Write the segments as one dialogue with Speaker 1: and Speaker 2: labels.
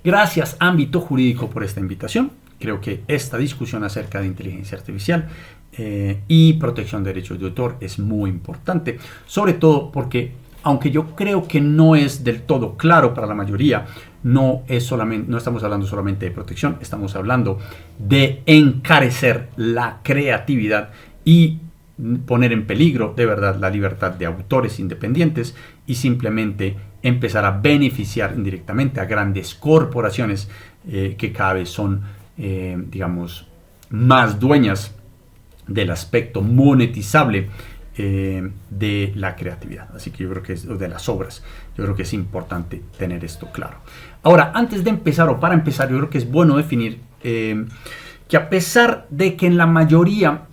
Speaker 1: Gracias, Ámbito Jurídico, por esta invitación. Creo que esta discusión acerca de inteligencia artificial y protección de derechos de autor es muy importante, sobre todo porque, aunque yo creo que no es del todo claro para la mayoría, no estamos hablando solamente de protección, estamos hablando de encarecer la creatividad y poner en peligro de verdad la libertad de autores independientes y simplemente empezar a beneficiar indirectamente a grandes corporaciones que cada vez son, digamos, más dueñas del aspecto monetizable de la creatividad. Así que yo creo que de las obras, yo creo que es importante tener esto claro. Ahora, antes de empezar o para empezar, yo creo que es bueno definir que a pesar de que en la mayoría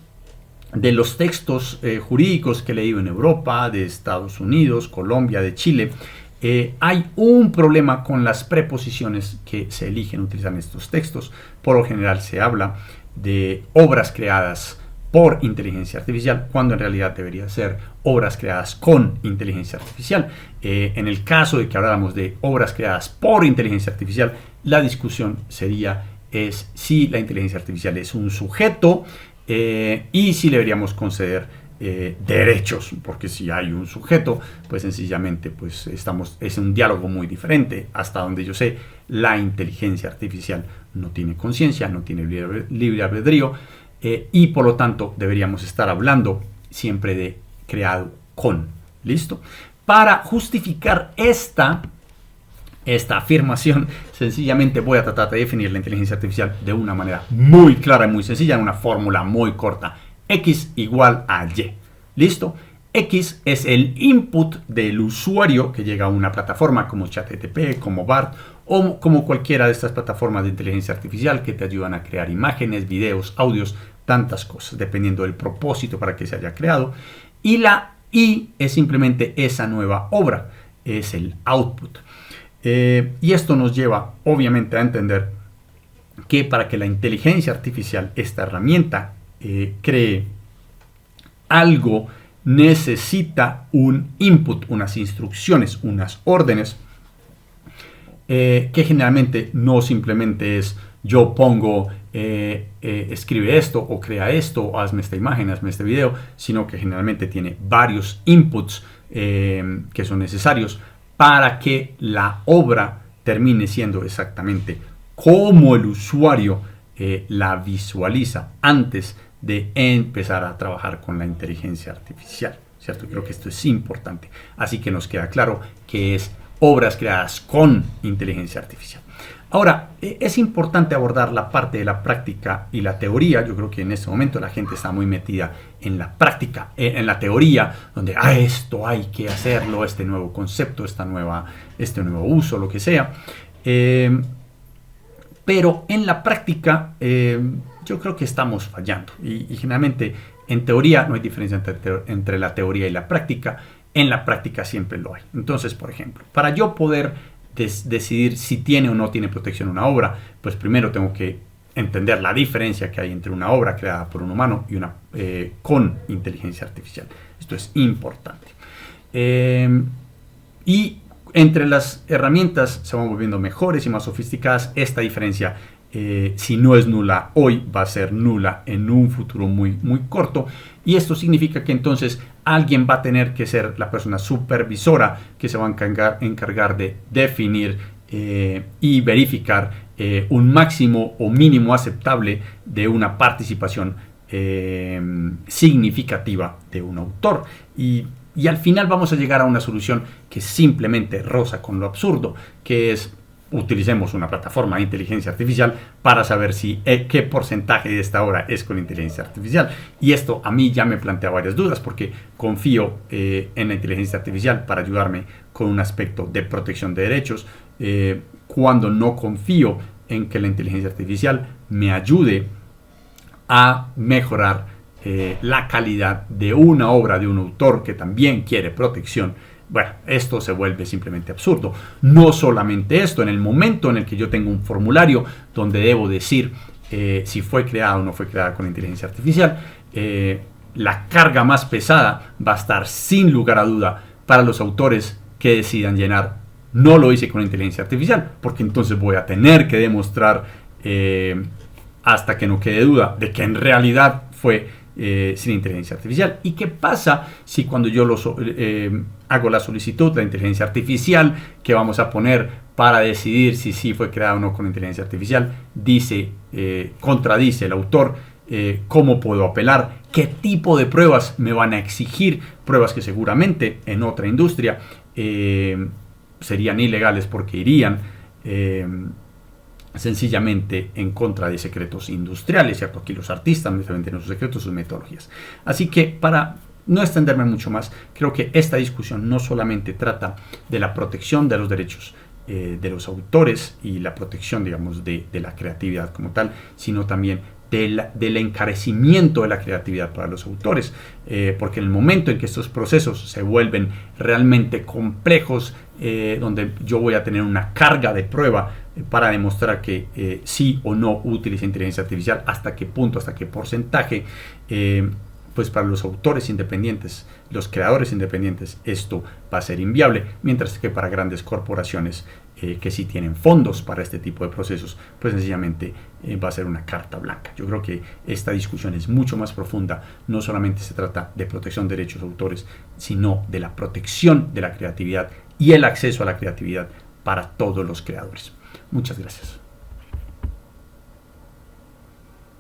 Speaker 1: de los textos jurídicos que he leído en Europa, de Estados Unidos, Colombia, de Chile, hay un problema con las preposiciones que se eligen utilizar en estos textos. Por lo general se habla de obras creadas por inteligencia artificial, cuando en realidad debería ser obras creadas con inteligencia artificial. En el caso de que habláramos de obras creadas por inteligencia artificial, la discusión sería si la inteligencia artificial es un sujeto y si deberíamos conceder derechos, porque si hay un sujeto, pues sencillamente pues es un diálogo muy diferente. Hasta donde yo sé, la inteligencia artificial no tiene conciencia, no tiene libre albedrío, y por lo tanto deberíamos estar hablando siempre de creado con. ¿Listo? Para justificar esta afirmación, sencillamente voy a tratar de definir la inteligencia artificial de una manera muy clara y muy sencilla, en una fórmula muy corta. X igual a Y. ¿Listo? X es el input del usuario que llega a una plataforma como ChatGPT, como BART o como cualquiera de estas plataformas de inteligencia artificial que te ayudan a crear imágenes, videos, audios, tantas cosas, dependiendo del propósito para que se haya creado. Y la Y es simplemente esa nueva obra, es el output. Y esto nos lleva obviamente a entender que para que la inteligencia artificial, esta herramienta, cree algo, necesita un input, unas instrucciones, unas órdenes, que generalmente no simplemente es yo pongo escribe esto o crea esto o hazme esta imagen, hazme este video, sino que generalmente tiene varios inputs que son necesarios para que la obra termine siendo exactamente como el usuario la visualiza antes de empezar a trabajar con la inteligencia artificial, ¿cierto? Creo que esto es importante. Así que nos queda claro que es obras creadas con inteligencia artificial. Ahora, es importante abordar la parte de la práctica y la teoría. Yo creo que en este momento la gente está muy metida en la práctica, en la teoría, donde esto hay que hacerlo, este nuevo concepto, este nuevo uso, lo que sea. Pero en la práctica yo creo que estamos fallando. Y generalmente en teoría no hay diferencia entre la teoría y la práctica. En la práctica siempre lo hay. Entonces, por ejemplo, para yo poder decidir si tiene o no tiene protección una obra, pues primero tengo que entender la diferencia que hay entre una obra creada por un humano y una con inteligencia artificial. Esto es importante. Y entre las herramientas se van volviendo mejores y más sofisticadas. Esta diferencia, si no es nula hoy, va a ser nula en un futuro muy, muy corto. Y esto significa que entonces alguien va a tener que ser la persona supervisora que se va a encargar de definir y verificar un máximo o mínimo aceptable de una participación significativa de un autor. Y al final vamos a llegar a una solución que simplemente roza con lo absurdo, que es: utilicemos una plataforma de inteligencia artificial para saber qué porcentaje de esta obra es con inteligencia artificial. Y esto a mí ya me plantea varias dudas, porque confío en la inteligencia artificial para ayudarme con un aspecto de protección de derechos, cuando no confío en que la inteligencia artificial me ayude a mejorar la calidad de una obra de un autor que también quiere protección. Bueno, esto se vuelve simplemente absurdo. No solamente esto, en el momento en el que yo tengo un formulario donde debo decir si fue creada o no fue creada con inteligencia artificial, la carga más pesada va a estar sin lugar a duda para los autores que decidan llenar no lo hice con inteligencia artificial, porque entonces voy a tener que demostrar hasta que no quede duda de que en realidad fue sin inteligencia artificial. ¿Y qué pasa si cuando yo hago la solicitud de inteligencia artificial que vamos a poner para decidir si sí fue creada o no con inteligencia artificial, contradice el autor? ¿Cómo puedo apelar? ¿Qué tipo de pruebas me van a exigir? Pruebas que seguramente en otra industria serían ilegales porque irían sencillamente en contra de secretos industriales, ¿cierto? Aquí los artistas venden sus secretos, sus metodologías. Así que para no extenderme mucho más, creo que esta discusión no solamente trata de la protección de los derechos de los autores y la protección, digamos, de la creatividad como tal, sino también del encarecimiento de la creatividad para los autores, porque en el momento en que estos procesos se vuelven realmente complejos, donde yo voy a tener una carga de prueba para demostrar que sí o no utiliza inteligencia artificial, hasta qué punto, hasta qué porcentaje, pues para los autores independientes, los creadores independientes, esto va a ser inviable, mientras que para grandes corporaciones que sí tienen fondos para este tipo de procesos, pues sencillamente va a ser una carta blanca. Yo creo que esta discusión es mucho más profunda, no solamente se trata de protección de derechos de autores, sino de la protección de la creatividad y el acceso a la creatividad para todos los creadores. Muchas gracias.